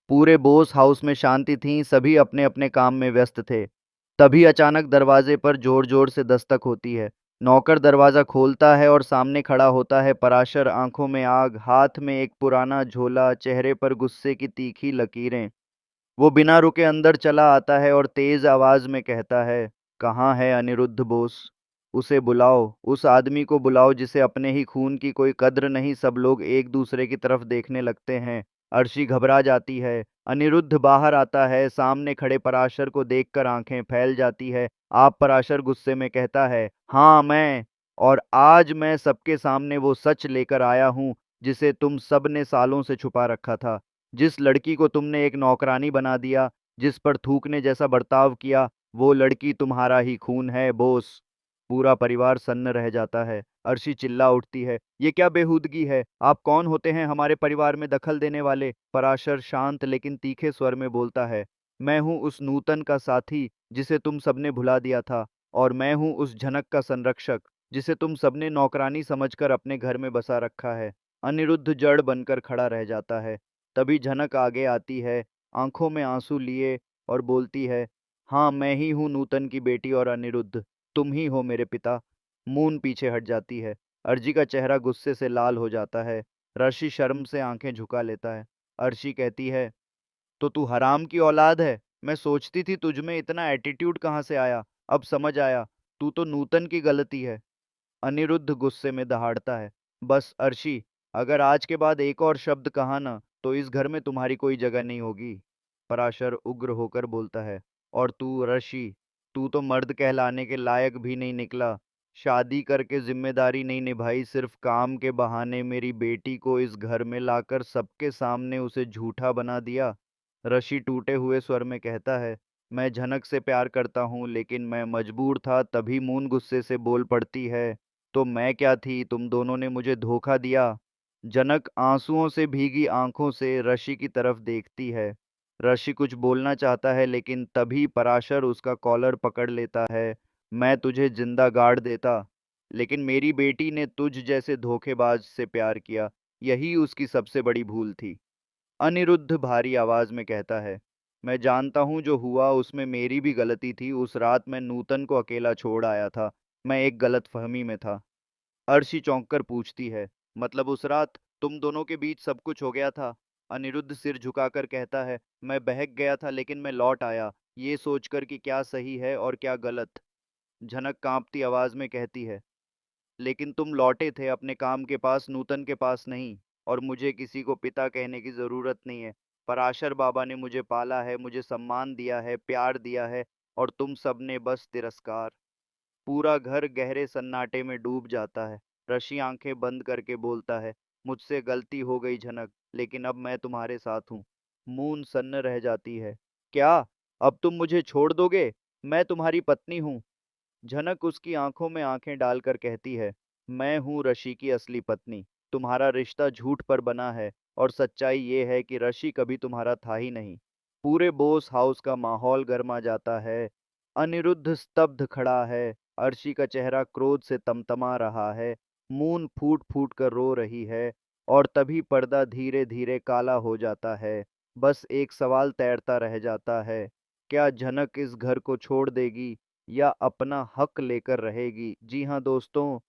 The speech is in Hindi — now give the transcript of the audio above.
पूरे बोस हाउस में शांति थी, सभी अपने अपने काम में व्यस्त थे। तभी अचानक दरवाजे पर जोर जोर से दस्तक होती है। नौकर दरवाजा खोलता है और सामने खड़ा होता है पराशर, आंखों में आग, हाथ में एक पुराना झोला, चेहरे पर गुस्से की तीखी लकीरें। वो बिना रुके अंदर चला आता है और तेज आवाज में कहता है, कहाँ है अनिरुद्ध बोस? उसे बुलाओ, उस आदमी को बुलाओ जिसे अपने ही खून की कोई कद्र नहीं। सब लोग एक दूसरे की तरफ देखने लगते हैं। अर्शी घबरा जाती है। अनिरुद्ध बाहर आता है, सामने खड़े पराशर को देखकर आंखें फैल जाती है। आप? पराशर गुस्से में कहता है, हाँ मैं। और आज मैं सबके सामने वो सच लेकर आया हूँ जिसे तुम सब ने सालों से छुपा रखा था। जिस लड़की को तुमने एक नौकरानी बना दिया, जिस पर थूकने जैसा बर्ताव किया, वो लड़की तुम्हारा ही खून है बोस। पूरा परिवार सन्न रह जाता है। अर्शी चिल्ला उठती है, ये क्या बेहूदगी है? आप कौन होते हैं हमारे परिवार में दखल देने वाले? पराशर शांत लेकिन तीखे स्वर में बोलता है, मैं हूं उस नूतन का साथी जिसे तुम सबने भुला दिया था। और मैं हूं उस झनक का संरक्षक जिसे तुम सबने नौकरानी समझकर अपने घर में बसा रखा है। अनिरुद्ध जड़ बनकर खड़ा रह जाता है। तभी झनक आगे आती है, आंखों में आंसू लिए, और बोलती है, हाँ मैं ही हूँ नूतन की बेटी, और अनिरुद्ध तुम ही हो मेरे पिता। मून पीछे हट जाती है। अर्जी का चेहरा गुस्से से लाल हो जाता है। ऋषि शर्म से आंखें झुका लेता है। अर्शी कहती है, तो तू हराम की औलाद है। मैं सोचती थी तुझ में इतना एटीट्यूड कहाँ से आया। अब समझ आया, तू तो नूतन की गलती है। अनिरुद्ध गुस्से में दहाड़ता है, बस अर्शी, अगर आज के बाद एक और शब्द कहा ना तो इस घर में तुम्हारी कोई जगह नहीं होगी। पराशर उग्र होकर बोलता है, और तू ऋषि, तू तो मर्द कहलाने के लायक भी नहीं निकला। शादी करके जिम्मेदारी नहीं निभाई, सिर्फ काम के बहाने मेरी बेटी को इस घर में लाकर सबके सामने उसे झूठा बना दिया। ऋषि टूटे हुए स्वर में कहता है, मैं झनक से प्यार करता हूँ लेकिन मैं मजबूर था। तभी मून गुस्से से बोल पड़ती है, तो मैं क्या थी? तुम दोनों ने मुझे धोखा दिया। जनक आंसुओं से भीगी आंखों से ऋषि की तरफ देखती है। ऋषि कुछ बोलना चाहता है लेकिन तभी पराशर उसका कॉलर पकड़ लेता है। मैं तुझे जिंदा गाड़ देता, लेकिन मेरी बेटी ने तुझ जैसे धोखेबाज से प्यार किया। यही उसकी सबसे बड़ी भूल थी। अनिरुद्ध भारी आवाज में कहता है, मैं जानता हूँ जो हुआ उसमें मेरी भी गलती थी। उस रात मैं नूतन को अकेला छोड़ आया था। मैं एक गलत फहमी में था। अर्शी चौंक कर पूछती है, मतलब उस रात तुम दोनों के बीच सब कुछ हो गया था? अनिरुद्ध सिर झुकाकर कहता है, मैं बहक गया था लेकिन मैं लौट आया, ये सोचकर कि क्या सही है और क्या गलत। झनक कांपती आवाज में कहती है, लेकिन तुम लौटे थे अपने काम के पास, नूतन के पास नहीं। और मुझे किसी को पिता कहने की जरूरत नहीं है। पराशर बाबा ने मुझे पाला है, मुझे सम्मान दिया है, प्यार दिया है, और तुम सबने बस तिरस्कार। पूरा घर गहरे सन्नाटे में डूब जाता है। ऋषि आंखें बंद करके बोलता है, मुझसे गलती हो गई झनक, लेकिन अब मैं तुम्हारे साथ हूँ। मून सन्न रह जाती है, क्या? अब तुम मुझे छोड़ दोगे? मैं तुम्हारी पत्नी हूँ। झनक उसकी आंखों में आंखें डालकर कहती है, मैं हूँ ऋषि की असली पत्नी। तुम्हारा रिश्ता झूठ पर बना है, और सच्चाई ये है कि ऋषि कभी तुम्हारा था ही नहीं। पूरे बोस हाउस का माहौल गर्मा जाता है। अनिरुद्ध स्तब्ध खड़ा है। अर्शी का चेहरा क्रोध से तमतमा रहा है। मून फूट फूट कर रो रही है। और तभी पर्दा धीरे धीरे काला हो जाता है। बस एक सवाल तैरता रह जाता है, क्या झनक इस घर को छोड़ देगी या अपना हक लेकर रहेगी? जी हाँ दोस्तों,